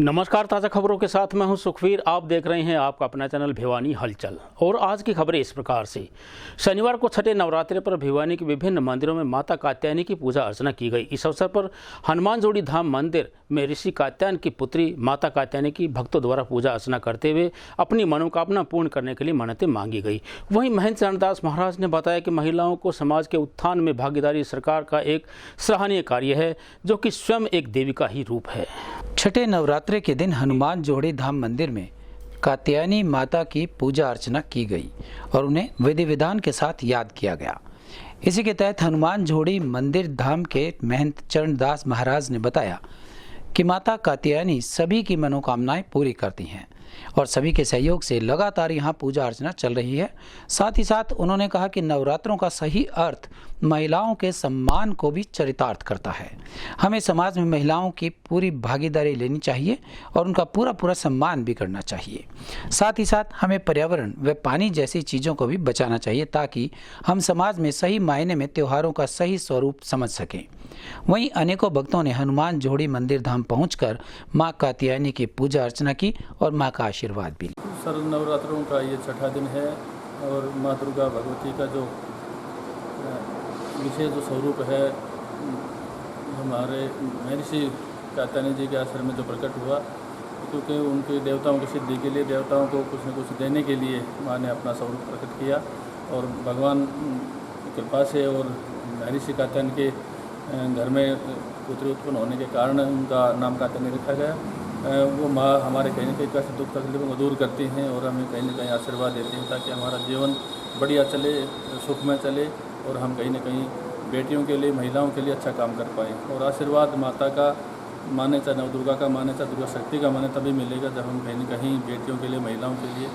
नमस्कार, ताज़ा खबरों के साथ मैं हूं सुखवीर। आप देख रहे हैं आपका अपना चैनल भिवानी हलचल। और आज की खबरें इस प्रकार से। शनिवार को छठे नवरात्रे पर भिवानी के विभिन्न मंदिरों में माता कात्यायनी की पूजा अर्चना की गई। इस अवसर पर हनुमान जोड़ी धाम मंदिर में ऋषि कात्यायन की पुत्री माता कात्यायनी की भक्तों द्वारा पूजा अर्चना करते हुए अपनी मनोकामना पूर्ण करने के लिए मन्नतें मांगी गई। वहीं महंत चरणदास महाराज ने बताया कि महिलाओं को समाज के उत्थान में भागीदारी सरकार का एक सराहनीय कार्य है, जो कि स्वयं एक देवी का ही रूप है। छठे नवरात्रे के दिन हनुमान जोड़ी धाम मंदिर में कात्यायनी माता की पूजा अर्चना की गई और उन्हें विधि विधान के साथ याद किया गया। इसी के तहत हनुमान जोड़ी मंदिर धाम के महंत चरणदास महाराज ने बताया कि माता कात्यायनी सभी की मनोकामनाएं पूरी करती हैं और सभी के सहयोग से लगातार यहाँ पूजा अर्चना चल रही है। साथ ही साथ उन्होंने कहा कि नवरात्रों का सही अर्थ महिलाओं के सम्मान को भी चरितार्थ करता है। हमें समाज में महिलाओं की पूरी भागीदारी लेनी चाहिए और उनका पूरा सम्मान भी करना चाहिए। साथ ही साथ हमें पर्यावरण व पानी जैसी चीज़ों को भी बचाना चाहिए, ताकि हम समाज में सही मायने में त्योहारों का सही स्वरूप समझ सकें। वहीं अनेकों भक्तों ने हनुमान जोड़ी मंदिर धाम पहुंचकर मां कात्यायनी की पूजा अर्चना की और मां का आशीर्वाद भी लिया। शरद नवरात्रों का ये छठा दिन है और माँ दुर्गा भगवती का जो विशेष जो स्वरूप है हमारे महर्षि कात्यायनी जी के आश्रम में जो प्रकट हुआ, क्योंकि उनके देवताओं की सिद्धि के लिए, देवताओं को कुछ न कुछ देने के लिए माँ ने अपना स्वरूप प्रकट किया और भगवान की कृपा से और महर्षि कात्यायन के घर में पुत्री उत्पन्न होने के कारण उनका नाम कात्यायनी रखा गया। वो माँ हमारे कहीं न कहीं कष्ट दुख तकलीफों को दूर करती हैं और हमें कहीं न कहीं आशीर्वाद देती हैं, ताकि हमारा जीवन बढ़िया चले, सुखमय चले और हम कहीं न कहीं बेटियों के लिए, महिलाओं के लिए अच्छा काम कर पाएँ। और आशीर्वाद माता का माने चाहे नव दुर्गा का माने चाहे दुर्गा शक्ति का माने तभी मिलेगा जब हम कहीं न कहीं बेटियों के लिए, महिलाओं के लिए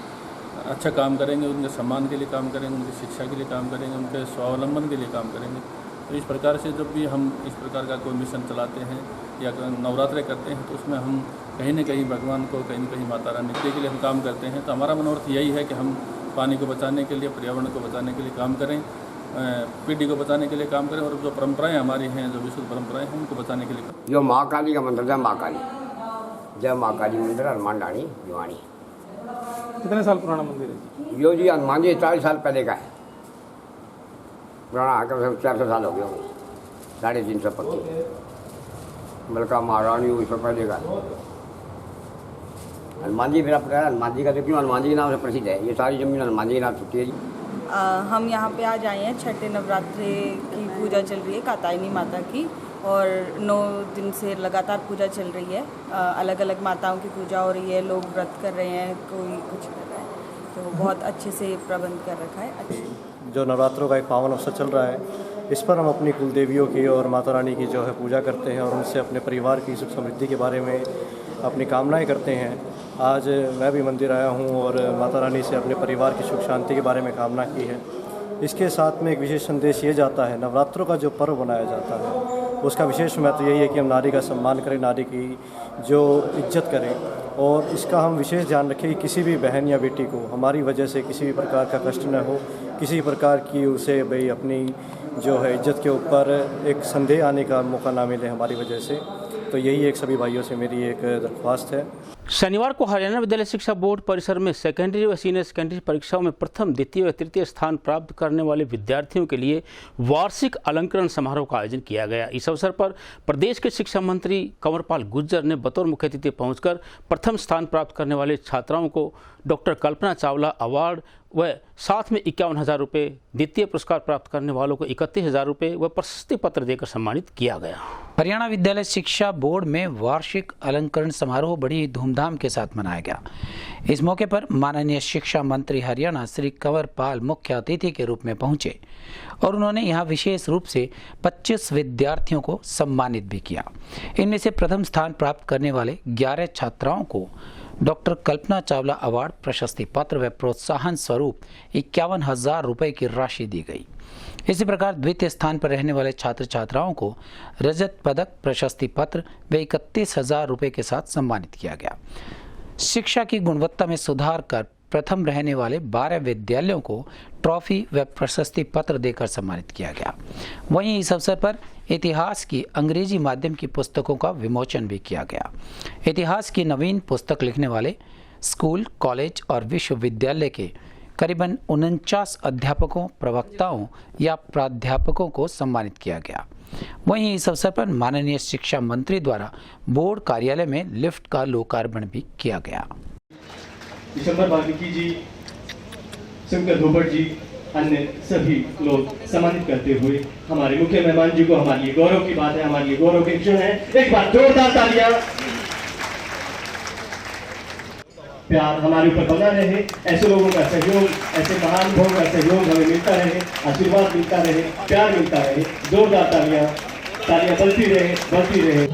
अच्छा काम करेंगे, उनके सम्मान के लिए काम करेंगे, उनकी शिक्षा के लिए काम करेंगे, उनके स्वावलंबन के लिए काम करेंगे। तो इस प्रकार से जब भी हम इस प्रकार का कोई मिशन चलाते हैं या नवरात्रे करते हैं, तो उसमें हम कहीं न कहीं भगवान को, कहीं न कहीं माता रानी के लिए हम काम करते हैं। तो हमारा मनोरथ यही है कि हम पानी को बचाने के लिए, पर्यावरण को बचाने के लिए काम करें, पीढ़ी को बचाने के लिए काम करें और जो परंपराएं हमारी हैं, जो विशुद्ध परंपराएं हैं, उनको बचाने के लिए करें। जो माँ काली का मंदिर है, जय माँ काली मंदिर हनुमान डाणी भिवानी। कितने साल पुराना मंदिर है? यो जी हनुमान जी 40 साल पहले का है, पुराना आकर 400 साल हो गए होंगे, 350 पक्की, बल्कि महारानी उससे पहले का हनुमान जी। मेरा पता है हनुमान जी का, तो क्यों हनुमान जी के नाम से प्रसिद्ध है, ये सारी जमीन हनुमान जी के नाम से है। हम यहाँ पे आज आए हैं, छठे नवरात्रे की पूजा चल रही है कात्यायनी माता की और 9 दिन से लगातार पूजा चल रही है। अलग अलग माताओं की पूजा हो रही है, लोग व्रत कर रहे हैं, कोई कुछ कर रहा है, तो बहुत अच्छे से प्रबंध कर रखा है। जो नवरात्रों का एक पावन अवसर चल रहा है, इस पर हम अपनी कुल देवियों की और माता रानी की जो है पूजा करते हैं और उनसे अपने परिवार की सुख समृद्धि के बारे में अपनी कामनाएं करते हैं। आज मैं भी मंदिर आया हूं और माता रानी से अपने परिवार की सुख शांति के बारे में कामना की है। इसके साथ में एक विशेष संदेश ये जाता है, नवरात्रों का जो पर्व मनाया जाता है उसका विशेष महत्व यही है कि हम नारी का सम्मान करें, नारी की जो इज्जत करें और इसका हम विशेष ध्यान रखें कि किसी भी बहन या बेटी को हमारी वजह से किसी भी प्रकार का कष्ट न हो, किसी प्रकार की उसे भाई अपनी जो है इज्जत के ऊपर एक संदेह आने का मौका ना मिले हमारी वजह से। तो यही एक सभी भाइयों से मेरी एक दरख्वास्त है। शनिवार को हरियाणा विद्यालय शिक्षा बोर्ड परिसर में सेकेंडरी व सीनियर सेकेंडरी परीक्षाओं में प्रथम, द्वितीय व तृतीय स्थान प्राप्त करने वाले विद्यार्थियों के लिए वार्षिक अलंकरण समारोह का आयोजन किया गया। इस अवसर पर प्रदेश के शिक्षा मंत्री कंवरपाल गुर्जर ने बतौर मुख्य अतिथि पहुंचकर प्रथम स्थान प्राप्त करने वाले छात्राओं को डॉक्टर कल्पना चावला अवार्ड व साथ में 51,000 रुपये, द्वितीय पुरस्कार प्राप्त करने वालों को 31,000 रुपये व प्रशस्ति पत्र देकर सम्मानित किया गया। हरियाणा विद्यालय शिक्षा बोर्ड में वार्षिक अलंकरण समारोह बड़ी धूमधाम के साथ मनाया गया। इस मौके पर माननीय शिक्षा मंत्री हरियाणा श्री कंवरपाल मुख्य अतिथि के रूप में पहुंचे और उन्होंने यहां विशेष रूप से 25 विद्यार्थियों को सम्मानित भी किया। इनमें से प्रथम स्थान प्राप्त करने वाले 11 छात्राओं को डॉक्टर कल्पना चावला अवार्ड, प्रशस्ति पत्र व प्रोत्साहन स्वरूप 51,000 रुपये की राशि दी गई। इसी प्रकार द्वितीय स्थान पर रहने वाले छात्र छात्राओं को रजत पदक, प्रशस्ति पत्र व 31,000 रुपये के साथ सम्मानित किया गया। शिक्षा की गुणवत्ता में सुधार कर प्रथम रहने वाले 12 विद्यालयों को ट्रॉफी व प्रशस्ति पत्र देकर सम्मानित किया गया। वहीं इस अवसर पर इतिहास की अंग्रेजी माध्यम की पुस्तकों का विमोचन भी किया गया। इतिहास की नवीन पुस्तक लिखने वाले स्कूल, कॉलेज और विश्वविद्यालय के करीबन 49 अध्यापकों, प्रवक्ताओं या प्राध्यापकों को सम्मानित किया गया। वहीं इस अवसर पर माननीय शिक्षा मंत्री द्वारा बोर्ड कार्यालय में लिफ्ट का लोकार्पण भी किया गया। दिसंबर वाल्मीकि जी, शंकर धोबट जी, अन्य सभी लोग सम्मानित करते हुए हमारे मुख्य मेहमान जी को, हमारे लिए गौरव की बात है, हमारे लिए गौरव के क्षण है। एक बार जोरदार तालियां। प्यार हमारे ऊपर बना रहे, ऐसे लोगों का सहयोग, ऐसे महान लोगों का सहयोग हमें मिलता रहे, आशीर्वाद मिलता रहे, प्यार मिलता रहे। जोरदार तालियां, तालियां बजती रहे, बजती रहे।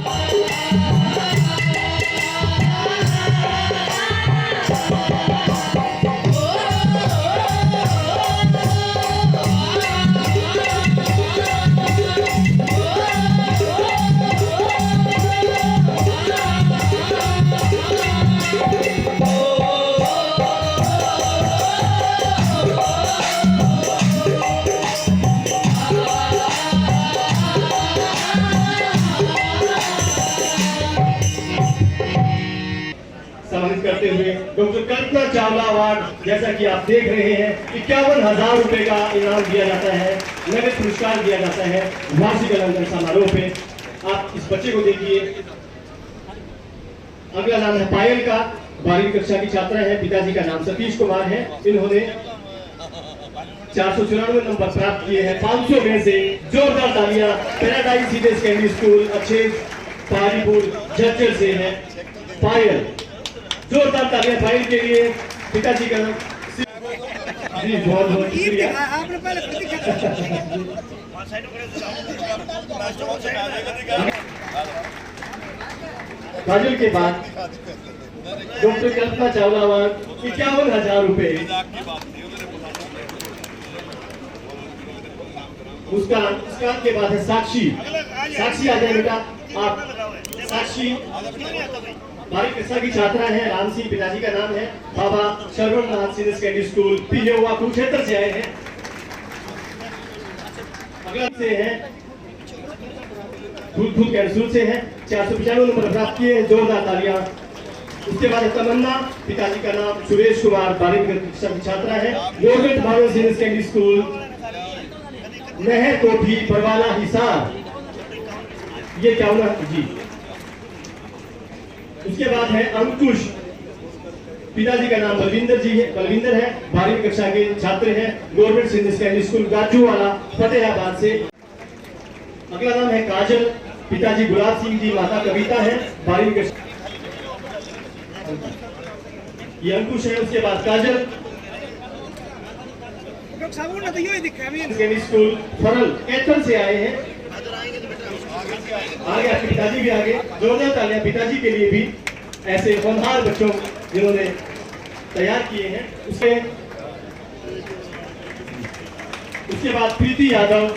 करते हुए डॉक्टर कल्पना चावला अवार्ड, जैसा कि आप देख रहे हैं, 51,000 रुपए का इनाम दिया जाता है, नगद पुरस्कार दिया जाता है वार्षिक अलंकरण समारोह पे। आप इस बच्चे को देखिए। अगला नाम है पायल का, 12वीं कक्षा की छात्रा है, पिताजी का नाम सतीश कुमार है। इन्होंने 494 नंबर प्राप्त किए हैं 500 में से। जोरदार तालियां पैराडाइज सीनियर सेकेंडरी स्कूल अच्छे पारीपुर झज्जर से है पायल। जोरदार तालियां पायल के लिए। पिताजी का नाम जी, बहुत बहुत शुक्रिया। काजल के बाद डॉक्टर कल्पना चावला अवार्ड 51,000 रुपए। मुस्कान के बाद है साक्षी। साक्षी आ जाए बेटा आप। साक्षी 12वीं कक्षा की छात्रा है, राम सिंह पिताजी का नाम है, बाबा शरवण नाथ सीनियर सेकेंडरी स्कूल पिहुआ कुरुक्षेत्र से आए हैं। अगला से है धूल कैंसर से है, 495 नंबर प्राप्त किए हैं। जोरदार तालियां। उसके बाद तमन्ना, पिताजी का नाम सुरेश कुमार, 12वीं कक्षा की छात्रा है, government model senior secondary school नहर कोठी परवाला हिसार। ये क्या होना जी। उसके बाद है अंकुश, पिताजी का नाम बलविंदर जी है, बलविंदर है, 12वीं कक्षा के छात्र हैं, government senior secondary school Gajuwala Fatehabad से। अगला नाम है काजल, पिताजी गुलाब सिंह जी, माता कविता है, 12वीं कक्षा। ये अंकुश है। उसके बाद काजल स्कूल फरल कैथल से आए हैं। आगे आपके पिताजी भी आगे। जोरदार तालियां पिताजी के लिए भी, ऐसे होनहार बच्चों जिन्होंने तैयार किए हैं। उसके बाद प्रीति यादव,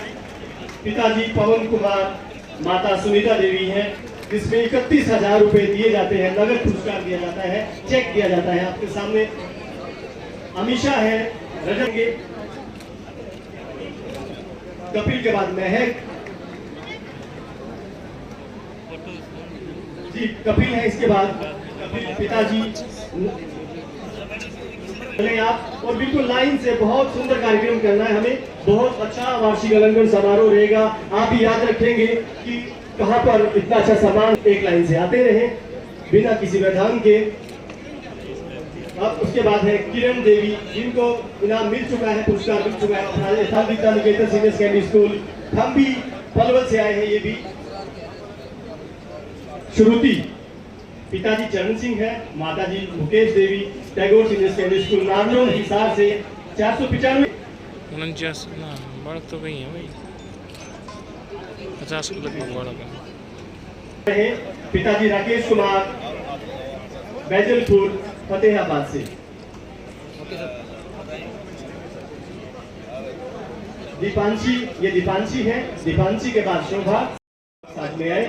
पिताजी पवन कुमार, माता सुनीता देवी हैं, जिसमें 31,000 रुपए दिए जाते हैं, नगद पुरस्कार दिया जाता है, चेक दिया जाता है। आपके सामने अमीशा है, रजत के। कपिल के बाद महक जी, कपिल है। इसके बाद कपिल पिताजी आप, और बिल्कुल लाइन से बहुत सुंदर कार्यक्रम करना है हमें। बहुत अच्छा वार्षिक अलंकरण समारोह रहेगा। आप भी याद रखेंगे कि कहां पर इतना अच्छा सामान एक लाइन से आते रहे बिना किसी व्यवधान के। अब उसके बाद है किरण देवी, जिनको इनाम मिल चुका है, पुरस्कार मिल चुका है, यथाविद्या निकेतन सीनियर सेकेंडरी स्कूल हम भी पलवल से आए हैं। ये भी श्रुति, पिताजी चरण सिंह है, माताजी Mukesh Devi, Tagore senior secondary school Narnaul Hisar से 495 ना बड़ा तो कहीं है भाई 50 को लगभग बड़ा है। पिताजी राकेश कुमार, बैजलपुर फतेहाबाद से। दीपांशी, ये दीपांशी है। दीपांशी के बाद शोभा साथ में आए।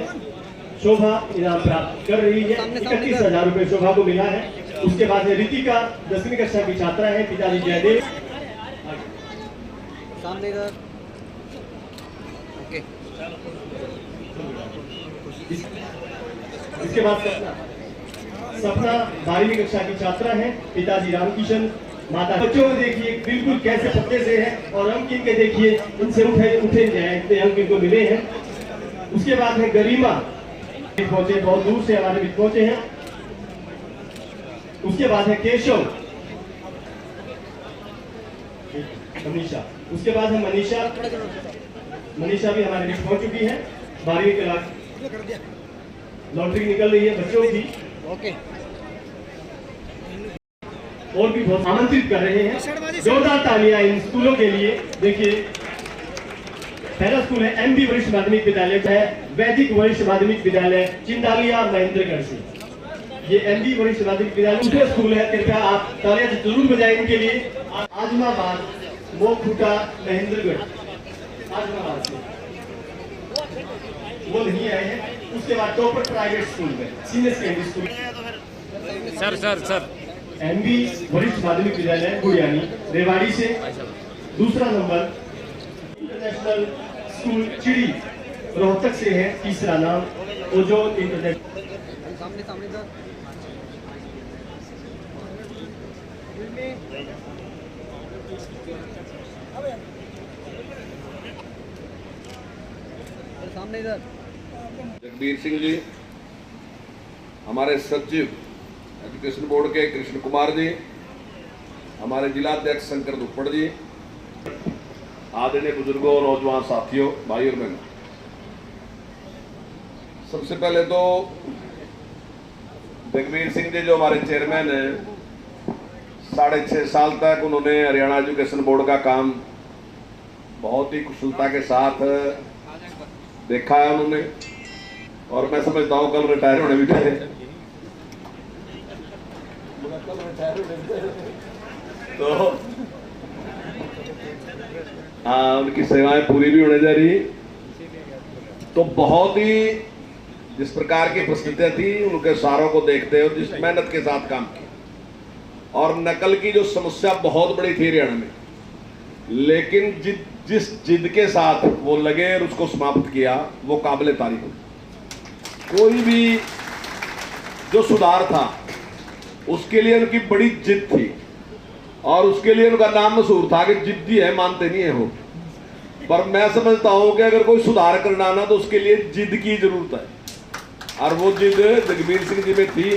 शोभा इनाम प्राप्त कर रही है, 31,000 रुपए शोभा को मिला है। उसके बाद है रितिका 10वीं कक्षा की छात्रा है, पिताजी जयदेव। सामने इधर। ओके। इसके बाद सपना 12वीं कक्षा की छात्रा है, पिताजी रामकिशन, माता। बच्चों को देखिए बिल्कुल कैसे पत्ते से है, और अंक इनके देखिए इनसे उठे जाए, इतने अंक इनको मिले हैं। उसके बाद है गरिमा, पहुंचे बहुत दूर से हमारे बीच पहुंचे हैं। उसके बाद है केशव, मनीषा। उसके बाद है मनीषा, मनीषा भी हमारे बीच पहुंच चुकी है। 12वीं क्लास लॉटरी निकल रही है बच्चों की। ओके। और भी बहुत आमंत्रित कर रहे हैं, जोरदार तालियां इन स्कूलों के लिए। देखिए पहला स्कूल है एमबी वरिष्ठ माध्यमिक विद्यालय है, वैदिक वरिष्ठ माध्यमिक विद्यालय चिंदालिया महेंद्रगढ़ से। ये एमबी वरिष्ठ माध्यमिक विद्यालय दूसरा स्कूल है, कृपया आप तालियां जरूर बजाएं इनके लिए। आजमाबाद मोखुटा महेंद्रगढ़, आजमाबाद से वो नहीं आए हैं। उसके बाद टॉपर प्राइवेट स्कूल में senior secondary school sir MB वरिष्ठ माध्यमिक विद्यालय गुड़ियानी रेवाड़ी से। दूसरा नंबर इंटरनेशनल स्कूल चिड़ी रोहतक से है। तीसरा नाम ओजोन इंटरनेशनल। सामने सामने इधर। सामने इधर। जगबीर सिंह जी, हमारे सचिव एजुकेशन बोर्ड के कृष्ण कुमार जी, हमारे जिलाध्यक्ष शंकर दुप्पड़ जी, आदरणीय बुजुर्गों, नौजवान साथियों, भाई और बहनों, सबसे पहले तो जगबीर सिंह जी जो हमारे चेयरमैन हैं, 6.5 साल तक उन्होंने हरियाणा एजुकेशन बोर्ड का काम बहुत ही कुशलता के साथ देखा है उन्होंने, और मैं समझता हूँ कल रिटायर होने भी थे। तो उनकी सेवाएं पूरी भी होने जा रही। तो बहुत ही जिस प्रकार की परिस्थितियां थी, उनके सारों को देखते हुए जिस मेहनत के साथ काम किया, और नकल की जो समस्या बहुत बड़ी थी हरियाणा में, लेकिन जिस जिद के साथ वो लगे और उसको समाप्त किया, वो काबिले तारीफ है। कोई भी जो सुधार था उसके लिए उनकी बड़ी जिद थी, और उसके लिए उनका नाम मशहूर था कि जिद्दी है, मानते नहीं है वो। पर मैं समझता हूं कि अगर कोई सुधार करना ना, तो उसके लिए जिद की जरूरत है, और वो जिद जगबीर सिंह जी में थी।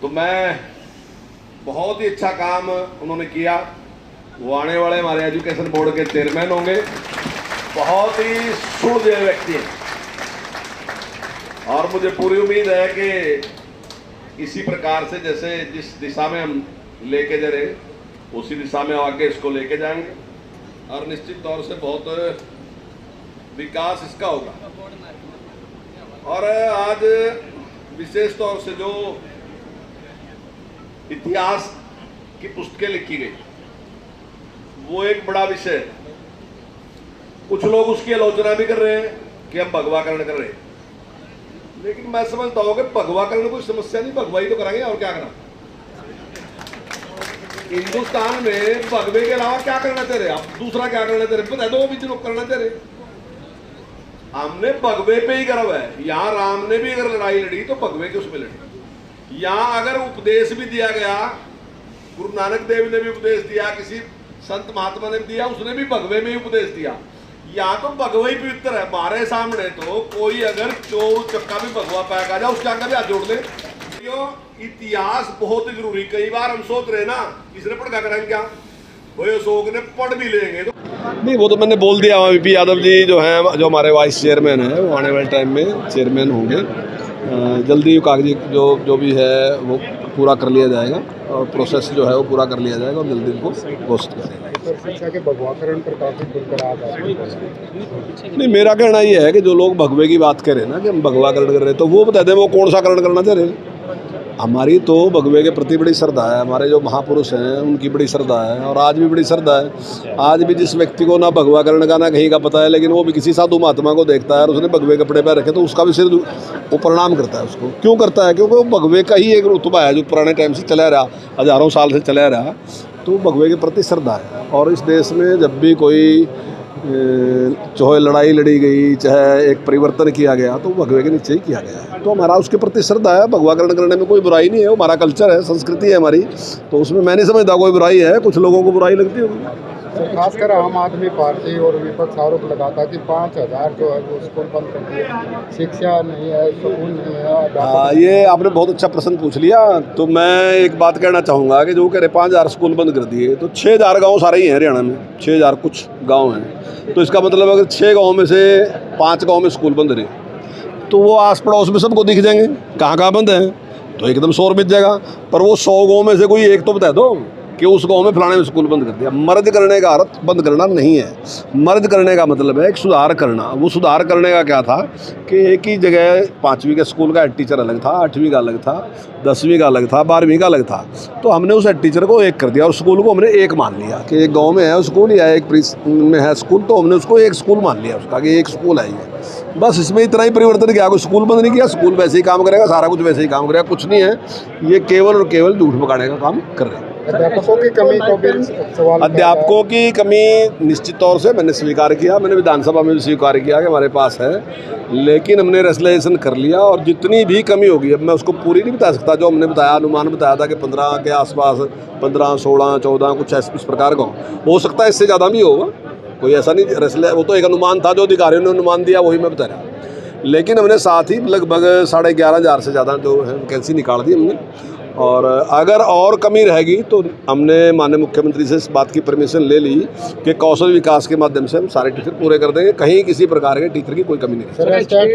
तो मैं बहुत ही अच्छा काम उन्होंने किया। वो आने वाले हमारे एजुकेशन बोर्ड के चेयरमैन होंगे। बहुत ही सुहृदय व्यक्ति हैं, और मुझे पूरी उम्मीद है कि इसी प्रकार से जैसे जिस दिशा में हम लेके जा रहे हैं, उसी दिशा में आगे इसको लेके जाएंगे, और निश्चित तौर से बहुत विकास इसका होगा। और आज विशेष तौर से जो इतिहास की पुस्तकें लिखी गई, वो एक बड़ा विषय है। कुछ लोग उसकी आलोचना भी कर रहे हैं कि हम भगवाकरण कर रहे हैं, लेकिन मैं समझता हूं कि भगवाकरण कोई समस्या नहीं, भगवाई तो कराएंगे, और क्या करना। हिंदुस्तान में भगवे के अलावा क्या करना चाह रहे आप? दूसरा क्या करना चाह रहे? बता दो भी लोग करना चाह रहे। हमने भगवे पे ही गर्व है। यहाँ राम ने भी अगर लड़ाई लड़ी तो भगवे के उसमें लड़ी। यहाँ अगर उपदेश भी दिया गया, गुरु नानक देव ने भी उपदेश दिया, किसी संत महात्मा ने दिया, उसने भी भगवे में ही उपदेश दिया। यहाँ तो भगवा ही पवित्र है। हमारे सामने तो कोई अगर चोर चक्का भी भगवा पाएगा जाए, उसके आगे भी हाथ जोड़ ले। इतिहास बहुत जरूरी। कई बार हम सोच रहे ना, किसने पढ़ा करेंगे क्या, वो अशोक ने पढ़ भी लेंगे तो नहीं। वो तो मैंने बोल दिया। वीपी यादव जी जो हैं, जो हमारे वाइस चेयरमैन हैं, वो आने वाले टाइम में चेयरमैन होंगे। जल्दी कागजी जो भी है वो पूरा कर लिया जाएगा, और प्रोसेस जो है वो पूरा कर लिया जाएगा, और जल्दी उनको घोषित करेंगे। नहीं, मेरा कहना ये है कि जो लोग भगवे की बात करें ना, कि हम भगवाकरण कर रहे हैं, तो वो बता दें वो कौन सा करण करना चाह रहे हैं। हमारी तो भगवे के प्रति बड़ी श्रद्धा है। हमारे जो महापुरुष हैं उनकी बड़ी श्रद्धा है और आज भी बड़ी श्रद्धा है। आज भी जिस व्यक्ति को ना भगवा करण का ना कहीं का पता है, लेकिन वो भी किसी साधु महात्मा को देखता है और उसने भगवे कपड़े पहन रखे तो उसका भी सिर वो प्रणाम करता है। उसको क्यों करता है? क्योंकि वो भगवे का ही एक रुतबा है जो पुराने टाइम से चला रहा, हज़ारों साल से चला रहा। तो भगवे के प्रति श्रद्धा है। और इस देश में जब भी कोई चाहे लड़ाई लड़ी गई, चाहे एक परिवर्तन किया गया, तो भगवे के नीचे ही किया गया है। तो हमारा उसके प्रति श्रद्धा है। भगवाकरण करने में कोई बुराई नहीं है, वो हमारा कल्चर है, संस्कृति है हमारी। तो उसमें मैं नहीं समझता कोई बुराई है। कुछ लोगों को बुराई लगती होगी। खासकर आम आदमी पार्टी और विपक्ष आरोप लगाता है कि 5,000 जो है वो स्कूल बंद कर दिए, शिक्षा नहीं है, स्कूल नहीं है। ये आपने बहुत अच्छा प्रश्न पूछ लिया। तो मैं एक बात कहना चाहूँगा कि जो कह रहे 5,000 स्कूल बंद कर दिए, तो 6,000 गाँव सारे ही हैं हरियाणा में, 6,000 कुछ गाँव हैं। तो इसका मतलब अगर 6 गाँव में से 5 गाँव में स्कूल बंद रहे तो वो आस पड़ोस में सबको दिख जाएंगे कहाँ कहाँ बंद हैं, तो एकदम शोर मिट जाएगा। पर वो 100 गाँव में से कोई एक तो बता दो कि उस गांव में फलाने में स्कूल बंद कर दिया। मर्ज करने का अर्थ बंद करना नहीं है। मर्ज करने का मतलब है एक सुधार करना। वो सुधार करने का क्या था कि एक ही जगह 5वीं के स्कूल का हेड टीचर अलग था, 8वीं का अलग था, 10वीं का अलग था, 12वीं का अलग था। तो हमने उस हेड टीचर को एक कर दिया और स्कूल को हमने एक मान लिया कि एक गाँव में है स्कूल या एक में है स्कूल, तो हमने उसको एक स्कूल मान लिया उसका कि एक स्कूल है ये। बस इसमें इतना ही परिवर्तन किया। कोई स्कूल बंद नहीं किया, स्कूल वैसे ही काम करेगा, सारा कुछ वैसे ही काम करेगा, कुछ नहीं है। ये केवल और केवल झूठ पकाने का काम कर रहे हैं। अध्यापकों की कमी को भी सवाल, अध्यापकों की कमी निश्चित तौर से मैंने स्वीकार किया, मैंने विधानसभा में भी स्वीकार किया कि हमारे पास है, लेकिन हमने रेसलेशन कर लिया। और जितनी भी कमी होगी, अब मैं उसको पूरी नहीं बता सकता, जो हमने बताया अनुमान बताया था कि 15 के आसपास, 15, 16, 14 कुछ इस प्रकार का हो सकता है, इससे ज़्यादा भी होगा, कोई ऐसा नहीं। रेसले वो तो एक अनुमान था जो अधिकारियों ने अनुमान दिया, वही मैं बता रहा। लेकिन हमने साथ ही लगभग 11,500 से ज़्यादा जो है वैकेंसी निकाल दी हमने। और अगर और कमी रहेगी तो हमने माननीय मुख्यमंत्री से इस बात की परमिशन ले ली कि कौशल विकास के माध्यम से हम सारे टीचर पूरे कर देंगे। कहीं किसी प्रकार के टीचर की कोई कमी नहीं है। स्टेट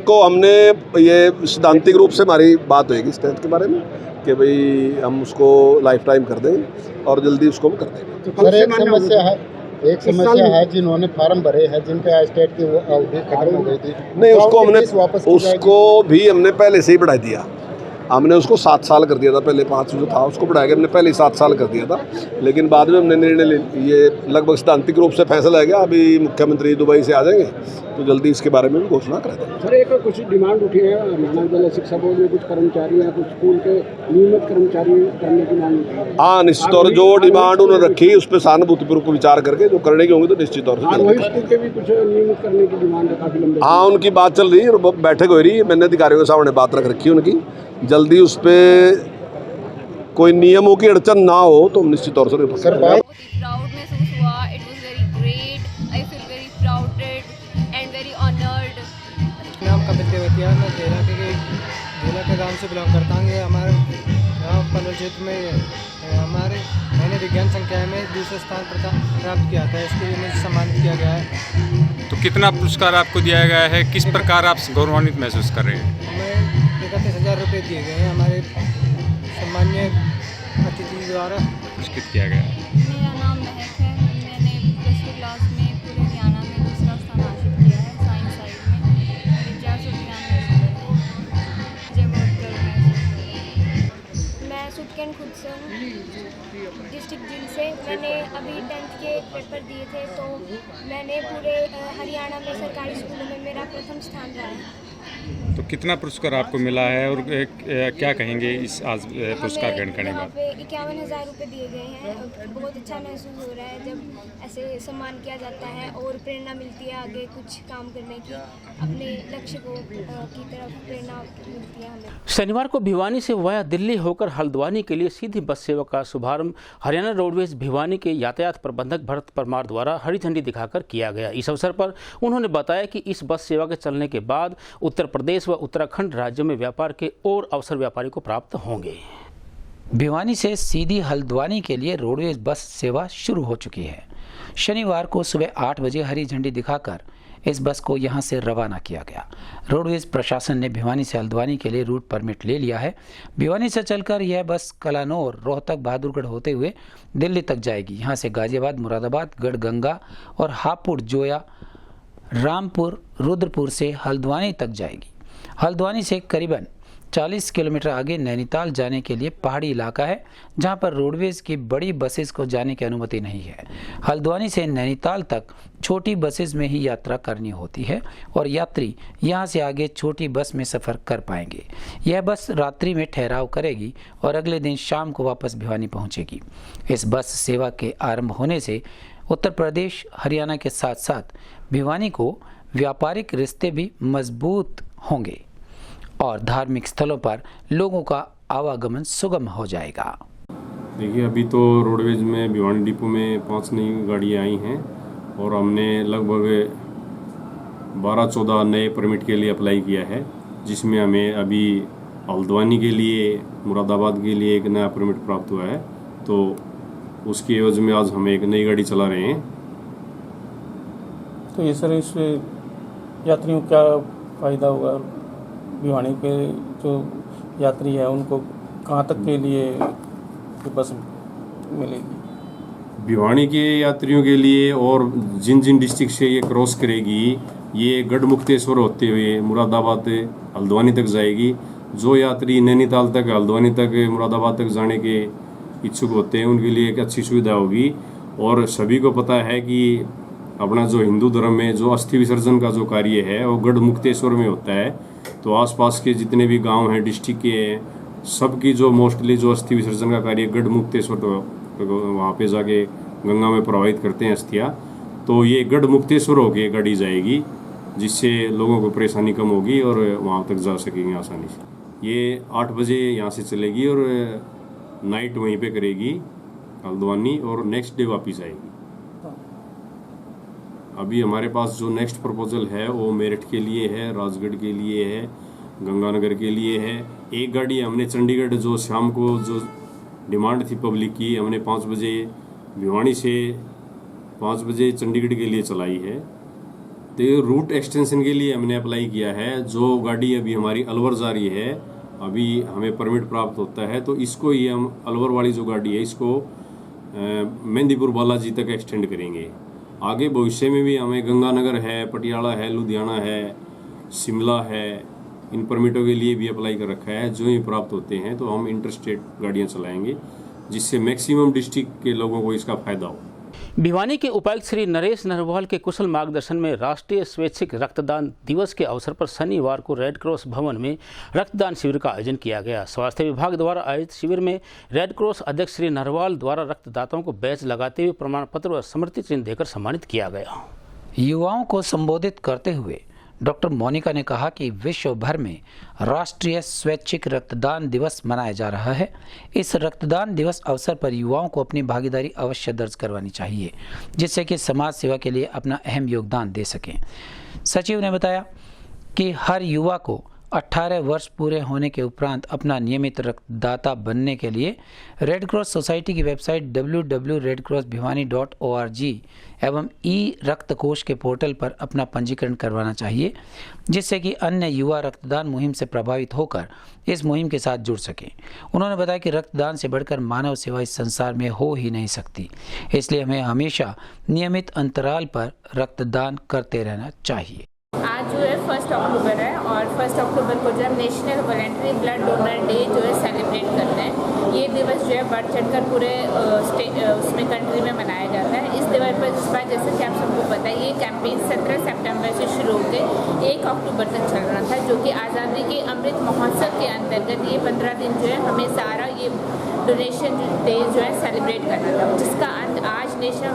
को हमने ये सिद्धांतिक रूप से हमारी बात होगी स्टेट के बारे में कि भाई हम उसको लाइफ टाइम कर देंगे और जल्दी उसको हम कर देंगे। एक समस्या है जिन्होंने फार्म भरे हैं जिनके स्टेट की वो अवधि खत्म हो गई थी, नहीं उसको भी हमने पहले से ही बढ़ा दिया। हमने उसको 7 साल कर दिया था, पहले 5 जो था उसको बढ़ा के हमने पहले 7 साल कर दिया था। लेकिन बाद में हमने निर्णय ले, ये लगभग सिद्धांतिक रूप से फैसला है गया। अभी मुख्यमंत्री दुबई से आ जाएंगे तो जल्दी इसके बारे में भी घोषणा कर देंगे। सर, एक कुछ डिमांड उठी है हरियाणा विद्यालय शिक्षा बोर्ड में, कुछ कर्मचारी हैं, कुछ स्कूल के नियमित कर्मचारी करने की मांग उठी है। हाँ, निश्चित तौर से जो डिमांड उन्होंने रखी उस पर सहानुभूतिपूर्वक विचार करके जो करने की होंगी तो निश्चित तौर से वही स्कूल के भी कुछ नियमित करने की डिमांड है काफी लंबे। हाँ, उनकी बात चल रही है और बैठक हो रही है। मैंने अधिकारियों के सामने बात रख रखी है उनकी। जल्दी उस पर कोई नियमों की अड़चन ना हो तो निश्चित तौर से जिला के गांव से बिलोंग करता हूँ। हमारे गाँव पनवेल क्षेत्र में मैंने विज्ञान संकाय में दूसरा स्थान प्राप्त किया था। इसके लिए मुझे सम्मानित किया गया है। तो कितना पुरस्कार आपको दिया गया है? किस प्रकार आप गौरवान्वित महसूस कर रहे हैं? हमें 31,000 रुपये दिए गए हैं हमारे सम्मान्य अतिथि द्वारा पुरस्कृत किया गया है। मेरा नाम महक है। मैंने +2 क्लास में पूरे हरियाणा में दूसरा स्थान हासिल किया है साइंस साइड में। मेरे 493 मुझे बहुत गर्व महसूस। मैं सुटकैन खुद से हूँ, डिस्ट्रिक्ट जिल से। मैंने अभी 10th के पेपर दिए थे तो मैंने पूरे हरियाणा में सरकारी स्कूलों में मेरा प्रथम स्थान रहा है। तो कितना पुरस्कार आपको मिला है और क्या कहेंगे इस आज पुरस्कार ग्रहण करने के बाद? 51,000 रुपये दिए गए हैं। बहुत अच्छा महसूस हो रहा है जब ऐसे सम्मान किया जाता है और प्रेरणा मिलती है आगे कुछ काम करने की, अपने लक्ष्य को की तरफ प्रेरणा मिलती है हमें। शनिवार को भिवानी से वाया दिल्ली होकर हल्द्वानी के लिए सीधी बस सेवा का शुभारंभ हरियाणा रोडवेज भिवानी के यातायात प्रबंधक भरत परमार द्वारा हरी झंडी दिखाकर किया गया। इस अवसर पर उन्होंने बताया कि इस बस सेवा के चलने के बाद उत्तर प्रदेश व उत्तराखंड राज्यों में व्यापार के और अवसर व्यापारी को प्राप्त होंगे। भिवानी से सीधी हल्द्वानी के लिए रोडवेज बस सेवा शुरू हो चुकी है। शनिवार को सुबह 8 बजे हरी झंडी दिखाकर इस बस को यहां से रवाना किया गया। रोडवेज प्रशासन ने भिवानी से हल्द्वानी के लिए रूट परमिट ले लिया है। भिवानी से चलकर यह बस कलानौर, रोहतक, बहादुरगढ़ होते हुए दिल्ली तक जाएगी। यहां से गाजियाबाद, मुरादाबाद, गढ़गंगा और हापुड़, जोया, रामपुर रुद्रपुर से हल्द्वानी तक जाएगी। हल्द्वानी से करीबन 40 किलोमीटर आगे नैनीताल जाने के लिए पहाड़ी इलाका है, जहां पर रोडवेज की बड़ी बसेस को जाने की अनुमति नहीं है। हल्द्वानी से नैनीताल तक छोटी बसेस में ही यात्रा करनी होती है और यात्री यहां से आगे छोटी बस में सफ़र कर पाएंगे। यह बस रात्रि में ठहराव करेगी और अगले दिन शाम को वापस भिवानी पहुंचेगी। इस बस सेवा के आरंभ होने से उत्तर प्रदेश, हरियाणा के साथ साथ भिवानी को व्यापारिक रिश्ते भी मजबूत होंगे और धार्मिक स्थलों पर लोगों का आवागमन सुगम हो जाएगा। देखिए, अभी तो रोडवेज में भिवानी डिपो में 5 नई गाड़ियाँ आई हैं और हमने लगभग 12-14 नए परमिट के लिए अप्लाई किया है, जिसमें हमें अभी हल्द्वानी के लिए, मुरादाबाद के लिए एक नया परमिट प्राप्त हुआ है। तो उसकी एवज में आज हम एक नई गाड़ी चला रहे हैं। तो ये सर, इस यात्रियों को क्या फ़ायदा होगा? भिवानी के जो यात्री है उनको कहाँ तक के लिए बस मिलेगी? भिवानी के यात्रियों के लिए और जिन जिन डिस्ट्रिक्ट से ये क्रॉस करेगी, ये गढ़मुक्तेश्वर होते हुए मुरादाबाद हल्द्वानी तक जाएगी। जो यात्री नैनीताल तक, हल्द्वानी तक, मुरादाबाद तक जाने के इच्छुक होते हैं, उनके लिए एक अच्छी सुविधा होगी। और सभी को पता है कि अपना जो हिंदू धर्म में जो अस्थि विसर्जन का जो कार्य है वो गढ़मुक्तेश्वर में होता है। तो आसपास के जितने भी गांव हैं, डिस्ट्रिक्ट के हैं, सबकी जो मोस्टली जो अस्थि विसर्जन का कार्य गढ़मुक्तेश्वर, तो वहाँ पे जाके गंगा में प्रवाहित करते हैं अस्थियाँ। तो ये गढ़मुक्तेश्वर होके गाड़ी जाएगी, जिससे लोगों को परेशानी कम होगी और वहाँ तक जा सकेंगे आसानी से। ये 8 बजे यहाँ से चलेगी और नाइट वहीं पे करेगी हल्द्वानी और नेक्स्ट डे वापस आएगी। अभी हमारे पास जो नेक्स्ट प्रपोजल है वो मेरठ के लिए है, राजगढ़ के लिए है, गंगानगर के लिए है। एक गाड़ी हमने चंडीगढ़, जो शाम को जो डिमांड थी पब्लिक की, हमने 5 बजे भिवानी से 5 बजे चंडीगढ़ के लिए चलाई है। तो रूट एक्सटेंशन के लिए हमने अप्लाई किया है। जो गाड़ी अभी हमारी अलवर जा रही है, अभी हमें परमिट प्राप्त होता है, तो इसको ही हम अलवर वाली जो गाड़ी है इसको मेहंदीपुर बालाजी तक एक्सटेंड करेंगे। आगे भविष्य में भी हमें गंगानगर है, पटियाला है, लुधियाना है, शिमला है, इन परमिटों के लिए भी अप्लाई कर रखा है। जो ही प्राप्त होते हैं तो हम इंटरस्टेट गाड़ियां चलाएंगे, जिससे मैक्सिमम डिस्ट्रिक्ट के लोगों को इसका फायदा हो। भिवानी के उपायुक्त श्री नरेश नरवाल के कुशल मार्गदर्शन में राष्ट्रीय स्वैच्छिक रक्तदान दिवस के अवसर पर शनिवार को रेड क्रॉस भवन में रक्तदान शिविर का आयोजन किया गया। स्वास्थ्य विभाग द्वारा आयोजित शिविर में रेड क्रॉस अध्यक्ष श्री नरवाल द्वारा रक्तदाताओं को बैच लगाते हुए प्रमाण पत्र और स्मृति चिन्ह देकर सम्मानित किया गया। युवाओं को संबोधित करते हुए डॉक्टर मोनिका ने कहा कि विश्व भर में राष्ट्रीय स्वैच्छिक रक्तदान दिवस मनाया जा रहा है। इस रक्तदान दिवस अवसर पर युवाओं को अपनी भागीदारी अवश्य दर्ज करवानी चाहिए, जिससे कि समाज सेवा के लिए अपना अहम योगदान दे सकें। सचिव ने बताया कि हर युवा को 18 वर्ष पूरे होने के उपरांत अपना नियमित रक्तदाता बनने के लिए रेड क्रॉस सोसाइटी की वेबसाइट www.redcrossbhiwani.org एवं रक्त कोष के पोर्टल पर अपना पंजीकरण करवाना चाहिए, जिससे कि अन्य युवा रक्तदान मुहिम से प्रभावित होकर इस मुहिम के साथ जुड़ सकें। उन्होंने बताया कि रक्तदान से बढ़कर मानव सेवा इस संसार में हो ही नहीं सकती, इसलिए हमें हमेशा नियमित अंतराल पर रक्तदान करते रहना चाहिए। आज जो है 1 अक्टूबर है और 1 अक्टूबर को जो है national voluntary blood donor day जो है सेलिब्रेट करते हैं। ये दिवस जो है बढ़ चढ़कर पूरे उसमें कंट्री में मनाया जाता है। इस दिवस पर इस बार जैसे कि आप सबको पता है, ये कैंपेन 17 सितंबर से शुरू होकर 1 अक्टूबर तक चल रहा था, जो कि आज़ादी के अमृत महोत्सव के अंतर्गत ये 15 दिन जो है हमें सारा ये डोनेशन डे जो है सेलिब्रेट करना था, जिसका अंत आज national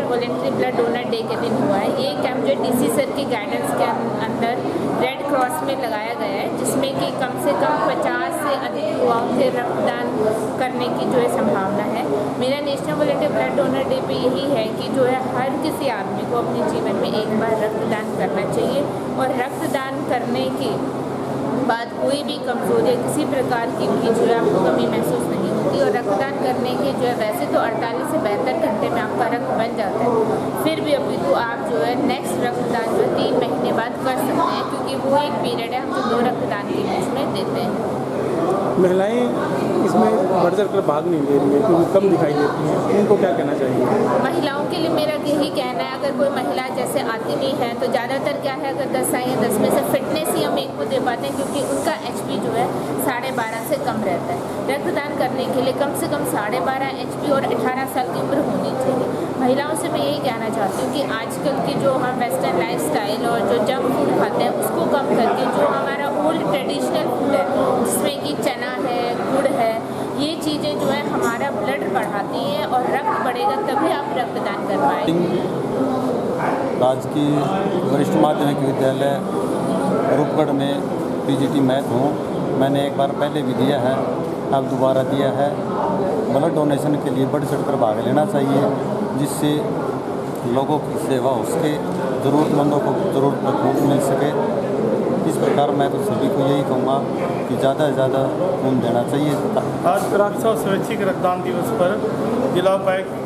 voluntary blood donor day के दिन हुआ है। ये कैंप जो डीसी सर की गाइडेंस के अंदर रेड क्रॉस में लगाया गया है, जिसमें कि कम से कम 50 से अधिक युवाओं से रक्तदान करने की जो है संभावना है। मेरा national voluntary blood donor day पे यही है कि जो है हर किसी आदमी को अपने जीवन में एक बार रक्तदान करना चाहिए और रक्तदान करने के बाद कोई भी कमजोरी या किसी प्रकार की भी जो है आपको कमी महसूस नहीं होती। और रक्तदान करने के जो है वैसे तो 48 से 72 घंटे में आपका रक्त बन जाता है, फिर भी अभी तो आप जो है नेक्स्ट रक्तदान जो 3 महीने बाद कर सकते हैं, क्योंकि वो एक पीरियड है हम जो 2 रक्तदान के बीच में देते हैं। महिलाएं इसमें बढ़ चढ़ कर भाग नहीं ले रही है, क्योंकि कम दिखाई देती हैं, उनको क्या कहना चाहिए? महिलाओं के लिए मेरा यही कहना है, अगर कोई महिला जैसे आती नहीं है तो ज़्यादातर क्या है, अगर 10 आए 10 में से फिटनेस ही हम एक को दे पाते हैं, क्योंकि उनका HP जो है 12.5 से कम रहता है। रक्तदान करने के लिए कम से कम 12.5 HP और 18 साल की उम्र होनी चाहिए। महिलाओं से मैं यही कहना चाहती हूँ कि आजकल की जो हम वेस्टर्न लाइफस्टाइल और जो जंक फूड खाते हैं उसको कम करके जो हमारा ओल्ड ट्रेडिशनल फूड है, जिसमें कि चना है, गुड़ है, ये चीज़ें जो है हमारा ब्लड बढ़ाती हैं और रक्त बढ़ेगा तभी आप रक्तदान कर पाएंगे। राजकीय वरिष्ठ माध्यमिक विद्यालय रूपगढ़ में PGT मैथ हूँ। मैंने एक बार पहले भी दिया है, अब दोबारा दिया है। ब्लड डोनेशन के लिए बढ़ चढ़कर भाग लेना चाहिए, जिससे लोगों की सेवा हो सके, ज़रूरतमंदों को ज़रूरत पर खून मिल सके। इस प्रकार मैं तो सभी को यही कहूँगा कि ज़्यादा से ज़्यादा खून देना चाहिए। आज राष्ट्रीय स्वैच्छिक रक्तदान दिवस पर जिला उपायुक्त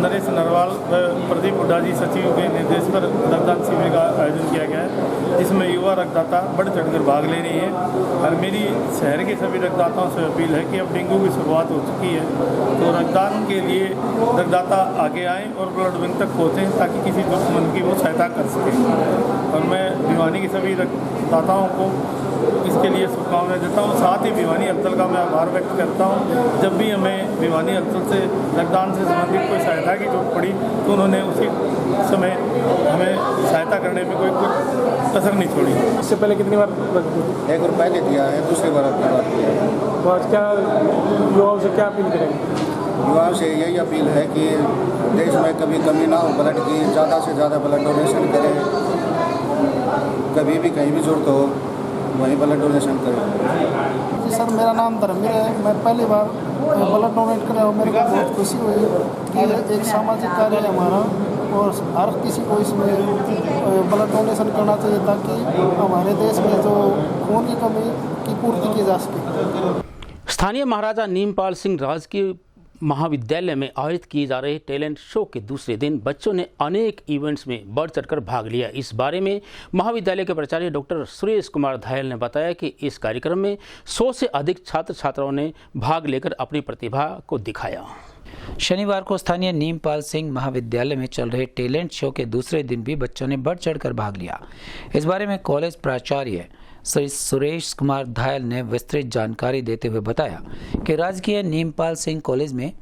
नरेश नरवाल व प्रदीप हुड्डा जी सचिव के निर्देश पर रक्तदान शिविर का आयोजन किया गया है, जिसमें युवा रक्तदाता बढ़ चढ़कर भाग ले रही हैं। और मेरी शहर के सभी रक्तदाताओं से अपील है कि अब डेंगू की शुरुआत हो चुकी है, तो रक्तदान के लिए रक्तदाता आगे आएँ और ब्लड बैंक तक पहुँचें, ताकि किसी दुश्मन की वो सहायता कर सकें। और मैं भिवानी के सभी रक्तदाताओं को इसके लिए शुभकामनाएं देता हूँ। साथ ही भिवानी हलचल का मैं आभार व्यक्त करता हूँ। जब भी हमें भिवानी हलचल से रक्तदान से संबंधित कोई सहायता की जरूरत पड़ी तो उन्होंने उसी समय हमें सहायता करने में कोई कसर नहीं छोड़ी। इससे पहले कितनी बार? 1 रुपये पहले दिया है, दूसरी बार अपनी बात किया है। तो आज क्या युवाओं से क्या अपील करेंगे? युवाओं से यही अपील है कि देश में कभी कमी ना हो ब्लड की, ज़्यादा से ज़्यादा ब्लड डोनेशन करें। कभी भी कहीं भी जरूरत हो वहीं ब्लड डोनेशन करें। जी सर, मेरा नाम धर्मवीर है। मैं पहली बार ब्लड डोनेट कर रहा हूँ। मेरे को बहुत खुशी हुई कि एक सामाजिक कार्य है हमारा, और हर किसी को इसमें ब्लड डोनेशन करना चाहिए, ताकि हमारे देश में जो खून की कमी की पूर्ति की जा सके। स्थानीय महाराजा नीमपाल सिंह राजकीय महाविद्यालय में आयोजित किए जा रहे टैलेंट शो के दूसरे दिन बच्चों ने अनेक इवेंट्स में बढ़ चढ़कर भाग लिया। इस बारे में महाविद्यालय के प्राचार्य डॉक्टर सुरेश कुमार धायल ने बताया कि इस कार्यक्रम में 100 से अधिक छात्र छात्राओं ने भाग लेकर अपनी प्रतिभा को दिखाया। शनिवार को स्थानीय नीमपाल सिंह महाविद्यालय में चल रहे टैलेंट शो के दूसरे दिन भी बच्चों ने बढ़ चढ़कर भाग लिया। इस बारे में कॉलेज प्राचार्य श्री सुरेश कुमार धायल ने विस्तृत जानकारी देते हुए बताया कि राजकीय नीमपाल सिंह कॉलेज में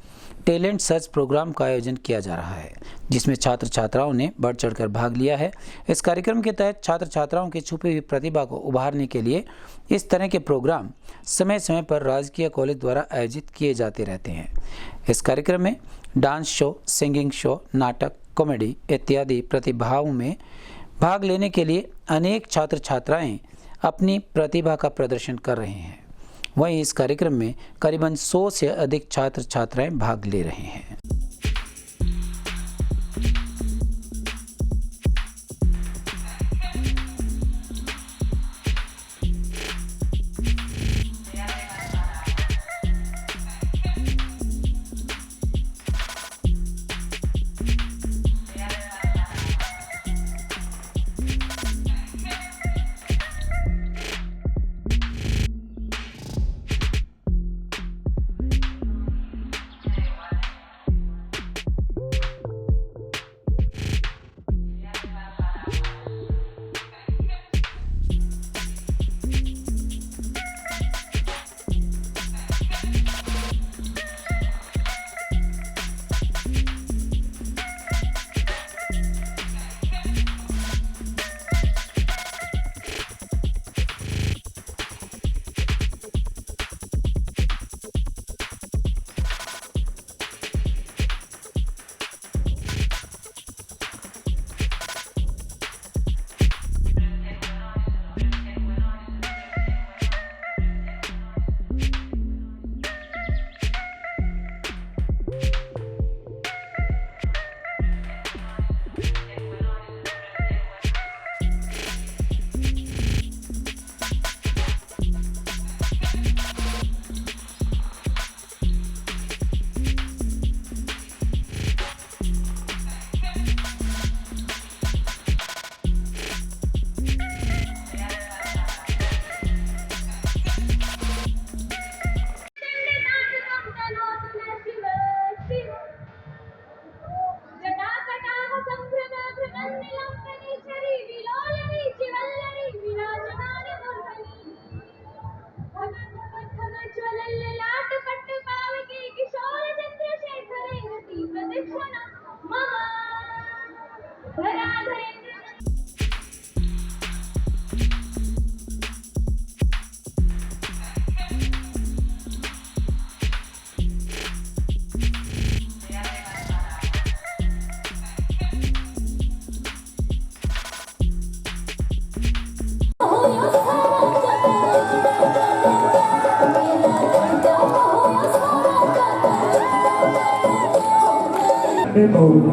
टैलेंट सर्च प्रोग्राम का आयोजन किया जा रहा है, जिसमें छात्र छात्राओं ने बढ़ चढ़कर भाग लिया है। इस कार्यक्रम के तहत छात्र छात्राओं की छुपी हुई प्रतिभा को उभारने के लिए इस तरह के प्रोग्राम समय समय पर राजकीय कॉलेज द्वारा आयोजित किए जाते रहते हैं। इस कार्यक्रम में डांस शो, सिंगिंग शो, नाटक, कॉमेडी इत्यादि प्रतिभाओं में भाग लेने के लिए अनेक छात्र छात्राएं अपनी प्रतिभा का प्रदर्शन कर रहे हैं। वहीं इस कार्यक्रम में करीबन 100 से अधिक छात्र छात्राएं भाग ले रहे हैं।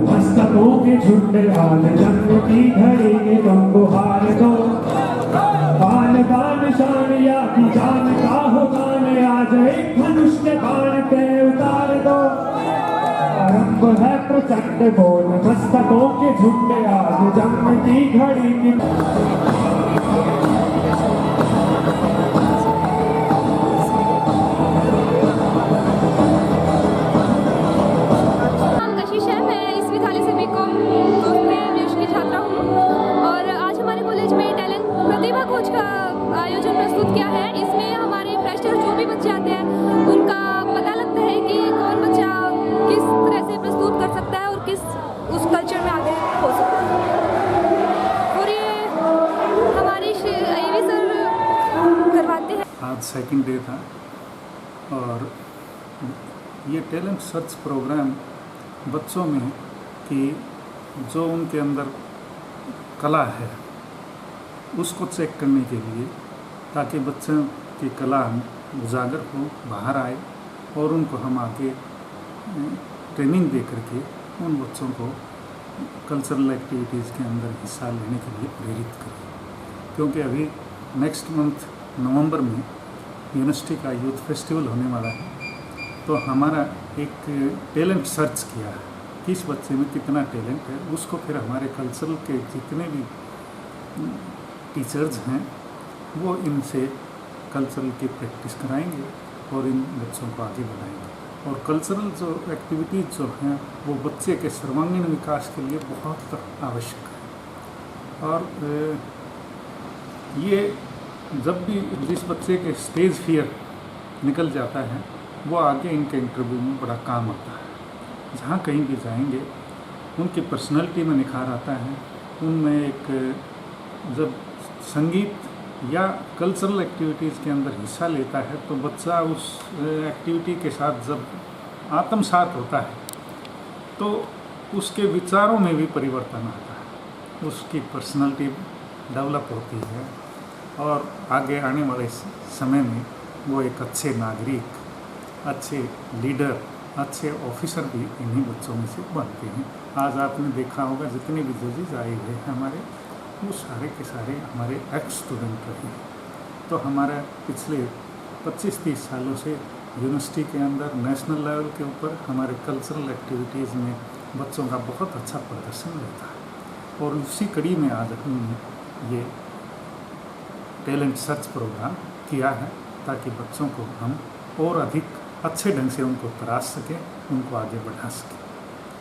मस्तकों के झुंड हाल जंग की घड़ी के तुमको हार दो बान बान शान या की जान का हो गान आज एक मनुष्य बाण के उतार दो आरंभ है प्रचंड बोल मस्तकों के झुंड आज जंग की घड़ी की आज सेकंड डे था और ये टैलेंट सर्च प्रोग्राम बच्चों में कि जो उनके अंदर कला है उसको चेक करने के लिए, ताकि बच्चों की कला उजागर हो, बाहर आए और उनको हम आगे ट्रेनिंग दे करके उन बच्चों को कल्चरल एक्टिविटीज़ के अंदर हिस्सा लेने के लिए प्रेरित करें। क्योंकि अभी नेक्स्ट मंथ नवंबर में यूनिवर्सिटी का यूथ फेस्टिवल होने वाला है, तो हमारा एक टैलेंट सर्च किया है, किस बच्चे में कितना टैलेंट है, उसको फिर हमारे कल्चरल के जितने भी टीचर्स हैं वो इनसे कल्चरल की प्रैक्टिस कराएंगे और इन बच्चों को आगे बढ़ाएंगे। और कल्चरल जो एक्टिविटीज़ जो हैं वो बच्चे के सर्वांगीण विकास के लिए बहुत आवश्यक है। और ये जब भी जिस बच्चे के स्टेज फियर निकल जाता है वो आगे इनके इंटरव्यू में बड़ा काम आता है। जहाँ कहीं भी जाएंगे उनकी पर्सनैलिटी में निखार आता है। उनमें एक जब संगीत या कल्चरल एक्टिविटीज़ के अंदर हिस्सा लेता है तो बच्चा उस एक्टिविटी के साथ जब आत्मसात होता है तो उसके विचारों में भी परिवर्तन आता है, उसकी पर्सनैलिटी डेवलप होती है और आगे आने वाले समय में वो एक अच्छे नागरिक, अच्छे लीडर, अच्छे ऑफिसर भी इन्हीं बच्चों में से बनते हैं। आज आपने देखा होगा जितने भी जजेज आए हुए हैं हमारे, वो सारे के सारे हमारे एक्स स्टूडेंट रहे हैं। तो हमारा पिछले 25-30 सालों से यूनिवर्सिटी के अंदर नेशनल लेवल के ऊपर हमारे कल्चरल एक्टिविटीज़ में बच्चों का बहुत अच्छा प्रदर्शन रहता है। और उसी कड़ी में आज हमने ये टैलेंट सर्च प्रोग्राम किया है ताकि बच्चों को हम और अधिक अच्छे ढंग से उनको तराश सकें, उनको आगे बढ़ा सकें।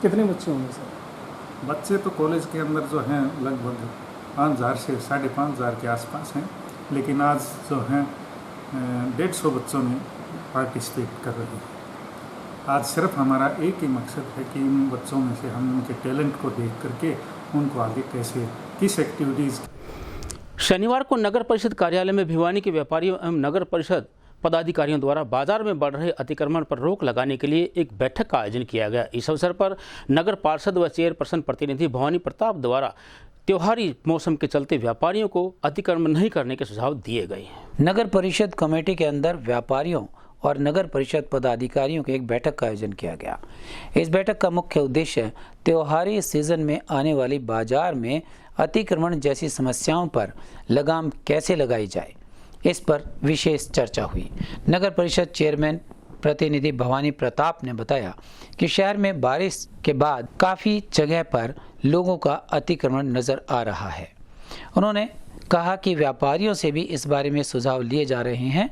कितने बच्चे होंगे सर? बच्चे तो कॉलेज के अंदर जो हैं लगभग 5,000 से 5,500 के आसपास हैं, लेकिन आज जो हैं 150 बच्चों ने पार्टिसिपेट कर रहे हैं। आज सिर्फ हमारा एक ही मकसद है कि इन बच्चों में से हम उनके टैलेंट को देख करके उनको आगे कैसे किस एक्टिविटीज़। शनिवार को नगर परिषद कार्यालय में भिवानी के व्यापारियों एवं नगर परिषद पदाधिकारियों द्वारा बाजार में बढ़ रहे अतिक्रमण पर रोक लगाने के लिए एक बैठक का आयोजन किया गया। इस अवसर पर नगर पार्षद व चेयरपर्सन प्रतिनिधि भवानी प्रताप द्वारा त्योहारी मौसम के चलते व्यापारियों को अतिक्रमण नहीं करने के सुझाव दिए गए। नगर परिषद कमेटी के अंदर व्यापारियों और नगर परिषद पदाधिकारियों की एक बैठक का आयोजन किया गया। इस बैठक का मुख्य उद्देश्य त्योहारी सीजन में आने वाली बाजार में अतिक्रमण जैसी समस्याओं पर लगाम कैसे लगाई जाए, इस पर विशेष चर्चा हुई। नगर परिषद चेयरमैन प्रतिनिधि भवानी प्रताप ने बताया कि शहर में बारिश के बाद काफ़ी जगह पर लोगों का अतिक्रमण नज़र आ रहा है। उन्होंने कहा कि व्यापारियों से भी इस बारे में सुझाव लिए जा रहे हैं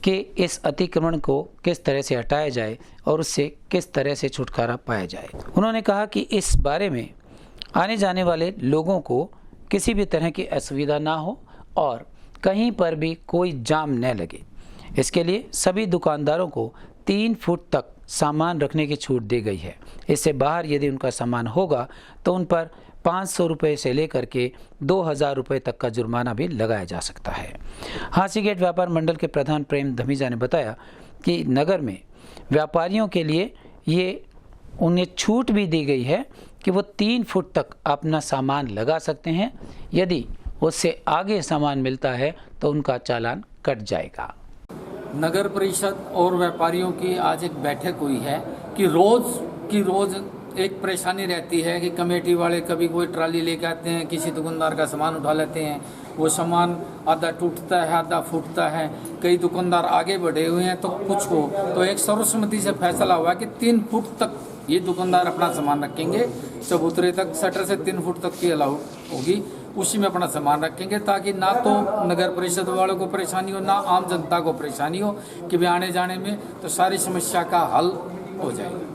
कि इस अतिक्रमण को किस तरह से हटाया जाए और उससे किस तरह से छुटकारा पाया जाए। उन्होंने कहा कि इस बारे में आने जाने वाले लोगों को किसी भी तरह की असुविधा ना हो और कहीं पर भी कोई जाम न लगे। इसके लिए सभी दुकानदारों को 3 फुट तक सामान रखने की छूट दी गई है। इससे बाहर यदि उनका सामान होगा तो उन पर 500 रुपये से लेकर के 2,000 रुपये तक का जुर्माना भी लगाया जा सकता है। हांसीगेट व्यापार मंडल के प्रधान प्रेम धमीजा ने बताया कि नगर में व्यापारियों के लिए ये उन्हें छूट भी दी गई है कि वो 3 फुट तक अपना सामान लगा सकते हैं। यदि उससे आगे सामान मिलता है तो उनका चालान कट जाएगा। नगर परिषद और व्यापारियों की आज एक बैठक हुई है कि रोज़ एक परेशानी रहती है कि कमेटी वाले कभी कोई ट्राली लेके आते हैं, किसी दुकानदार का सामान उठा लेते हैं, वो सामान आधा टूटता है आधा फूटता है। कई दुकानदार आगे बढ़े हुए हैं तो कुछ को तो एक सर्वसम्मति से फैसला हुआ कि 3 फुट तक ये दुकानदार अपना सामान रखेंगे, चबूतरे तक शटर से 3 फुट तक की अलाउ होगी, उसी में अपना सामान रखेंगे ताकि ना तो नगर परिषद वालों को परेशानी हो, ना आम जनता को परेशानी हो कि भी आने जाने में, तो सारी समस्या का हल हो जाएगा।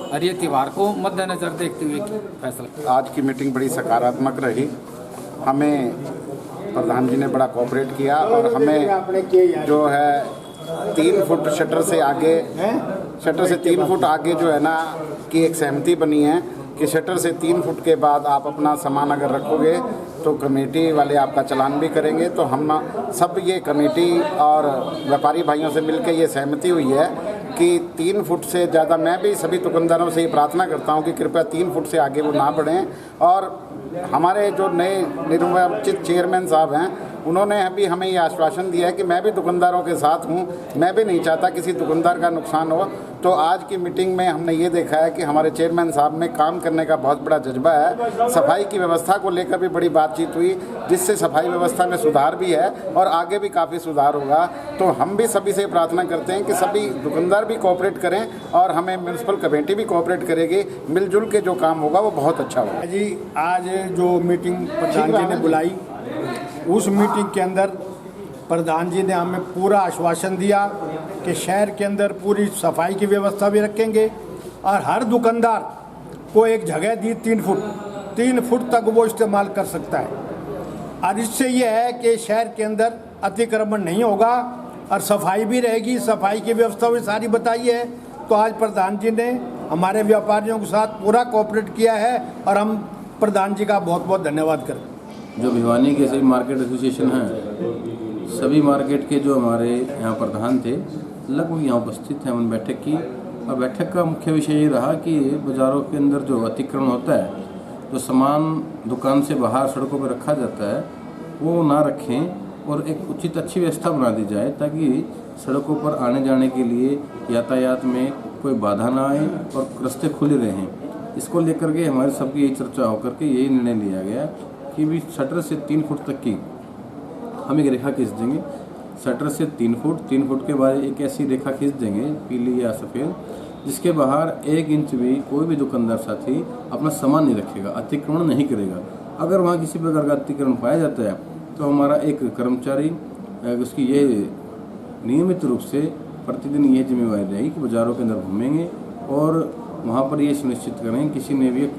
और ये त्यौहार को मद्देनजर देखते हुए फैसला। आज की मीटिंग बड़ी सकारात्मक रही। हमें प्रधान जी ने बड़ा कोऑपरेट किया और हमें जो है 3 फुट शटर से 3 फुट आगे जो है ना कि एक सहमति बनी है कि शटर से 3 फुट के बाद आप अपना सामान अगर रखोगे तो कमेटी वाले आपका चालान भी करेंगे। तो हम सब ये कमेटी और व्यापारी भाइयों से मिलकर ये सहमति हुई है कि 3 फुट से ज़्यादा, मैं भी सभी दुकानदारों से ये प्रार्थना करता हूँ कि कृपया 3 फुट से आगे वो ना बढ़ें। और हमारे जो नए निर्वाचित चेयरमैन साहब हैं उन्होंने अभी हमें ये आश्वासन दिया है कि मैं भी दुकानदारों के साथ हूँ, मैं भी नहीं चाहता किसी दुकानदार का नुकसान हो। तो आज की मीटिंग में हमने ये देखा है कि हमारे चेयरमैन साहब में काम करने का बहुत बड़ा जज्बा है। सफाई की व्यवस्था को लेकर भी बड़ी बातचीत हुई, जिससे सफाई व्यवस्था में सुधार भी है और आगे भी काफ़ी सुधार होगा। तो हम भी सभी से प्रार्थना करते हैं कि सभी दुकानदार भी कोऑपरेट करें और हमें म्यूनसिपल कमेटी भी कोऑपरेट करेगी। मिलजुल के जो काम होगा वो बहुत अच्छा होगा। जी आज जो मीटिंग प्रधान जी ने बुलाई, उस मीटिंग के अंदर प्रधान जी ने हमें पूरा आश्वासन दिया कि शहर के अंदर पूरी सफाई की व्यवस्था भी रखेंगे और हर दुकानदार को एक जगह दी 3 फुट तक वो इस्तेमाल कर सकता है। और इससे ये है कि शहर के अंदर अतिक्रमण नहीं होगा और सफाई भी रहेगी। सफाई की व्यवस्था भी सारी बताई है। तो आज प्रधान जी ने हमारे व्यापारियों के साथ पूरा कोऑपरेट किया है और हम प्रधान जी का बहुत बहुत धन्यवाद करते हैं। जो भिवानी के सभी मार्केट एसोसिएशन हैं, सभी मार्केट के जो हमारे यहाँ प्रधान थे लगभग यहाँ उपस्थित हैं उन बैठक की। और बैठक का मुख्य विषय ये रहा कि बाज़ारों के अंदर जो अतिक्रमण होता है, जो सामान दुकान से बाहर सड़कों पर रखा जाता है वो ना रखें और एक उचित अच्छी व्यवस्था बना दी जाए ताकि सड़कों पर आने जाने के लिए यातायात में कोई बाधा ना आए और रास्ते खुले रहें। इसको लेकर के हमारे सबकी यही चर्चा होकर के यही निर्णय लिया गया कि भी शटर से 3 फुट तक की हम एक रेखा खींच देंगे। शटर से 3 फुट के बाद एक ऐसी रेखा खींच देंगे पीली या सफ़ेद, जिसके बाहर 1 इंच भी कोई भी दुकानदार साथी अपना सामान नहीं रखेगा, अतिक्रमण नहीं करेगा। अगर वहाँ किसी प्रकार का अतिक्रमण पाया जाता है तो हमारा एक कर्मचारी उसकी ये नियमित रूप से प्रतिदिन ये जिम्मेवारी रहेगी कि बाज़ारों के अंदर घूमेंगे और वहाँ पर ये सुनिश्चित करें किसी ने भी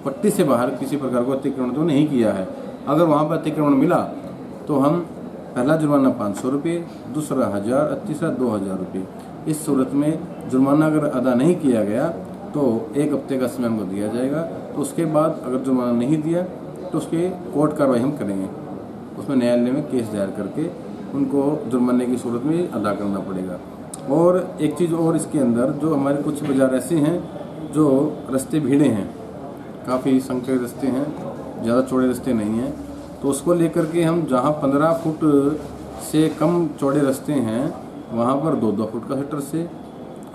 पट्टी से बाहर किसी प्रकार को अतिक्रमण तो नहीं किया है। अगर वहाँ पर अतिक्रमण मिला तो हम पहला जुर्माना 500 रुपये, दूसरा 1000 और तीसरा 2000 रुपये। इस सूरत में जुर्माना अगर अदा नहीं किया गया तो 1 हफ्ते का समय हमको दिया जाएगा। तो उसके बाद अगर जुर्माना नहीं दिया तो उसके कोर्ट कार्रवाई हम करेंगे, उसमें न्यायालय में केस दायर करके उनको जुर्माने की सूरत में अदा करना पड़ेगा। और एक चीज़ और इसके अंदर, जो हमारे कुछ बाज़ार ऐसे हैं जो रास्ते भीड़े हैं, काफ़ी संख्या रास्ते हैं, ज़्यादा चौड़े रास्ते नहीं हैं, तो उसको लेकर के हम जहाँ 15 फुट से कम चौड़े रास्ते हैं वहाँ पर 2-2 फुट का शटर से,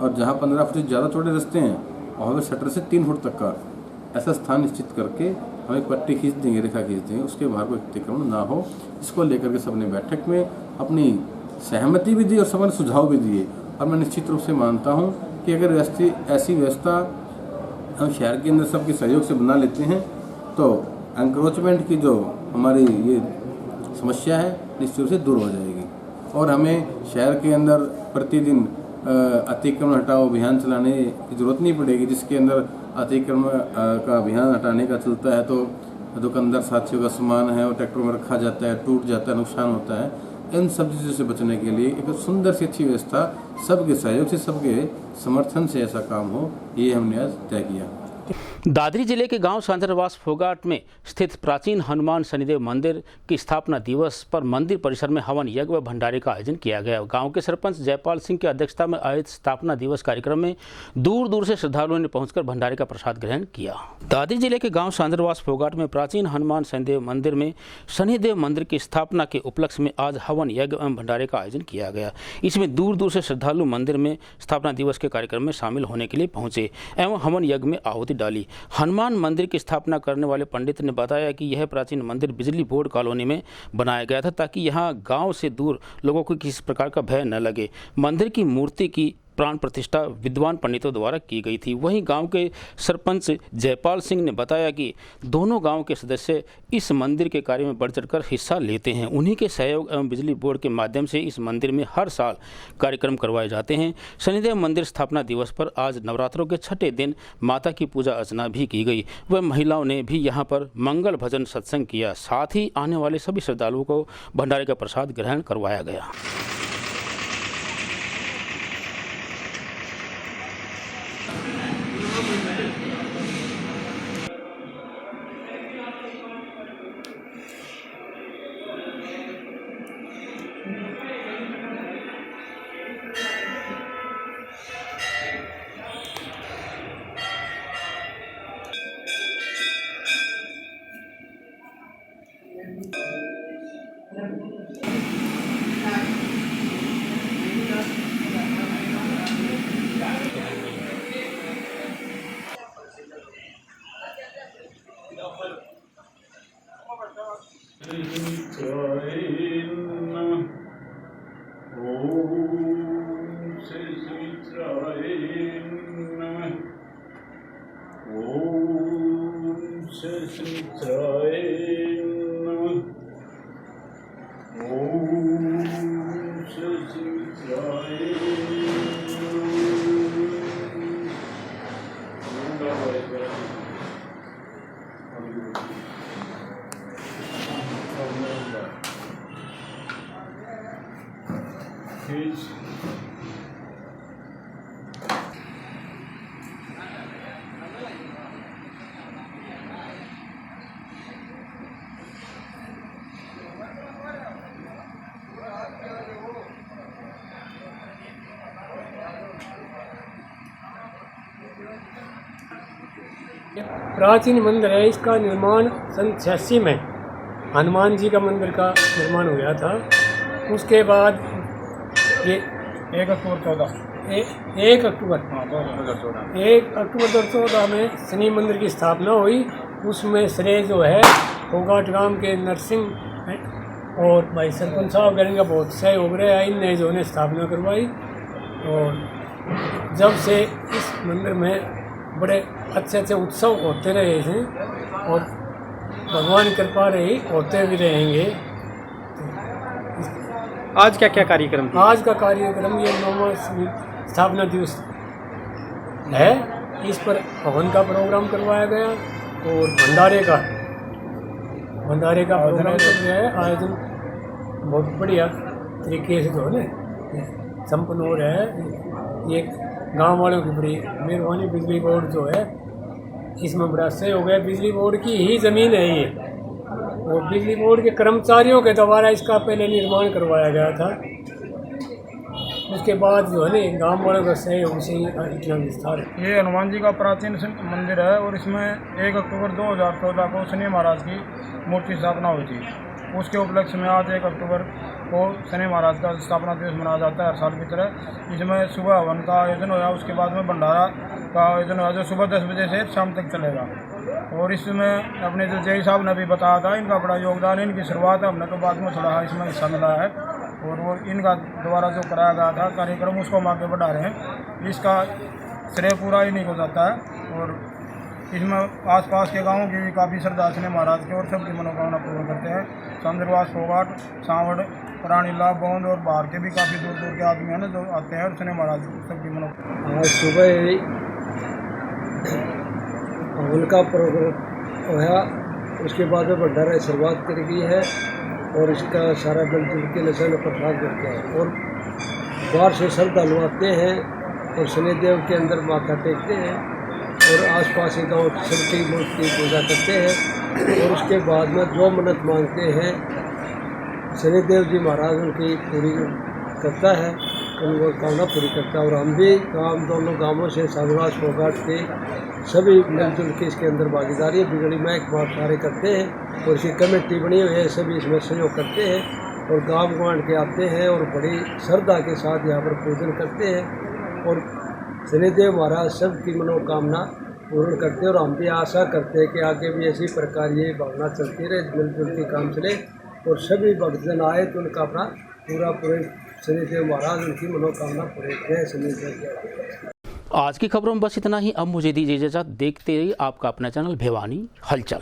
और जहाँ 15 फुट से ज़्यादा चौड़े रास्ते हैं वहाँ पर शटर से 3 फुट तक का ऐसा स्थान निश्चित करके हम एक पट्टी खींच देंगे, रेखा खींच देंगे, उसके बाहर कोई अतिक्रमण ना हो। इसको लेकर के सबने बैठक में अपनी सहमति भी दी और सबने सुझाव भी दिए। और मैं निश्चित रूप से मानता हूँ कि अगर ऐसी व्यवस्था हम शहर के अंदर सबके सहयोग से बना लेते हैं तो एंक्रोचमेंट की जो हमारी ये समस्या है निश्चित रूप से दूर हो जाएगी और हमें शहर के अंदर प्रतिदिन अतिक्रमण हटाओ अभियान चलाने की ज़रूरत नहीं पड़ेगी, जिसके अंदर अतिक्रमण का अभियान हटाने का चलता है तो दुकानदार साथियों का सामान है वो ट्रैक्टर में रखा जाता है, टूट जाता है, नुकसान होता है। इन सब चीज़ों से बचने के लिए एक सुंदर सी अच्छी व्यवस्था सबके सहयोग से, सबके समर्थन से ऐसा काम हो, ये हमने आज तय किया। दादरी जिले के गांव सांजरवास फोगाट में स्थित प्राचीन हनुमान शनिदेव मंदिर की स्थापना दिवस पर मंदिर परिसर में हवन यज्ञ व भंडारे का आयोजन किया गया। गांव के सरपंच जयपाल सिंह की अध्यक्षता में आयोजित स्थापना दिवस कार्यक्रम में दूर दूर से श्रद्धालुओं ने पहुंचकर भंडारे का प्रसाद ग्रहण किया। दादरी जिले के गाँव सांजरवास फोगाट में प्राचीन हनुमान शनिदेव मंदिर में शनिदेव मंदिर की स्थापना के उपलक्ष्य में आज हवन यज्ञ एवं भंडारे का आयोजन किया गया। इसमें दूर दूर से श्रद्धालु मंदिर में स्थापना दिवस के कार्यक्रम में शामिल होने के लिए पहुंचे एवं हवन यज्ञ में आहुति डाली। हनुमान मंदिर की स्थापना करने वाले पंडित ने बताया कि यह प्राचीन मंदिर बिजली बोर्ड कॉलोनी में बनाया गया था ताकि यहां गांव से दूर लोगों को किसी प्रकार का भय न लगे। मंदिर की मूर्ति की प्राण प्रतिष्ठा विद्वान पंडितों द्वारा की गई थी। वहीं गांव के सरपंच जयपाल सिंह ने बताया कि दोनों गांव के सदस्य इस मंदिर के कार्य में बढ़ चढ़कर हिस्सा लेते हैं। उन्हीं के सहयोग एवं बिजली बोर्ड के माध्यम से इस मंदिर में हर साल कार्यक्रम करवाए जाते हैं। शनिदेव मंदिर स्थापना दिवस पर आज नवरात्रों के छठे दिन माता की पूजा अर्चना भी की गई। वह महिलाओं ने भी यहाँ पर मंगल भजन सत्संग किया। साथ ही आने वाले सभी श्रद्धालुओं को भंडारे का प्रसाद ग्रहण करवाया गया। प्राचीन मंदिर है। इसका निर्माण सन 86 में हनुमान जी का मंदिर का निर्माण हुआ था। उसके बाद ये 1 अक्टूबर 2014 में शनि मंदिर की स्थापना हुई। उसमें श्रेय जो है फोगाट गांव के नरसिंह और भाई सरपंच साहब गैरन का बहुत सहयोग रहा। इनने जो है स्थापना करवाई और जब से इस मंदिर में बड़े अच्छे अच्छे उत्सव होते रहे हैं और भगवान कृपा रही होते भी रहेंगे। आज क्या क्या कार्यक्रम था? आज का कार्यक्रम ये 9वां स्थापना दिवस है। इस पर हवन का प्रोग्राम करवाया गया और भंडारे का प्रोग्राम कर गया है। आयोजन बहुत बढ़िया तरीके से जो है ना संपन्न हो रहा है। ये गांव वालों की बड़ी मेहरबानी। बिजली बोर्ड जो है इसमें बड़ा सहयोग है। बिजली बोर्ड की ही ज़मीन है ये और बिजली बोर्ड के कर्मचारियों के द्वारा इसका पहले निर्माण करवाया गया था। उसके बाद जो है ना गांव वालों का सहयोग से इतना विस्तार है। ये हनुमान जी का प्राचीन मंदिर है और इसमें 1 अक्टूबर 2014 को शनि महाराज की मूर्ति स्थापना हुई थी। उसके उपलक्ष्य में आज 1 अक्टूबर को शनि महाराज का स्थापना दिवस मनाया जाता है हर साल की तरह। इसमें सुबह हवन का आयोजन होगा, उसके बाद में भंडारा का आयोजन होगा जो सुबह 10 बजे से शाम तक चलेगा। और इसमें अपने जो जय साहब ने भी बताया था, इनका बड़ा योगदान है। इनकी शुरुआत हमने तो बाद में थोड़ा इसमें हिस्सा मिला है और वो इनका द्वारा जो कराया गया था कार्यक्रम उसको हम आगे बढ़ा रहे हैं। इसका श्रेय पूरा ही नहीं हो जाता है और इसमें आसपास के गांवों की भी काफ़ी श्रद्धा शनि महाराज के और सबकी मनोकामना पूर्ण करते हैं। सांजरवास फोगाट, सांवड़, रानीला, बौंद और बाहर के भी काफ़ी दूर दूर के आदमी हैं ना जो आते हैं और शनि महाराज सबकी मनोकामना। आज सुबह हवन का प्रोग्राम हुआ, उसके बाद में भंडारा शुरुआत कर गई है और इसका सारा मिलजुल के नशा में प्रसाद करते हैं और बाहर से श्रद्धालु आते हैं और शनिदेव के अंदर माथा टेकते हैं और आसपास के गाँव सबकी मूर्ति की पूजा करते हैं। और उसके बाद में जो मन्नत मांगते हैं शनिदेव जी महाराज उनकी पूरी करता है, उनको कामना पूरी करता है। और हम भी दोनों गांवों से साधुराज फोगाट के सभी मिलजुल के इसके अंदर भागीदारी बिगड़ी में एक बार सारे करते हैं और इसकी कमेटी बनी हुई है, सभी इसमें सहयोग करते हैं और गाँव गंवाड़ के आते हैं और बड़ी श्रद्धा के साथ यहाँ पर पूजन करते हैं और शनिदेव महाराज सबकी मनोकामना पूर्ण करते हैं। और हम भी आशा करते हैं कि आगे भी इसी प्रकार ये भावना चलती रहे, मिलजुल के काम चले और सभी भक्तजन आए तो उनका अपना पूरे शनिदेव महाराज उनकी मनोकामना पूरे करें। शनिदेव आज की खबरों में बस इतना ही। अब मुझे दीजिए इजाज़त। देखते रहिए आपका अपना चैनल भिवानी हलचल।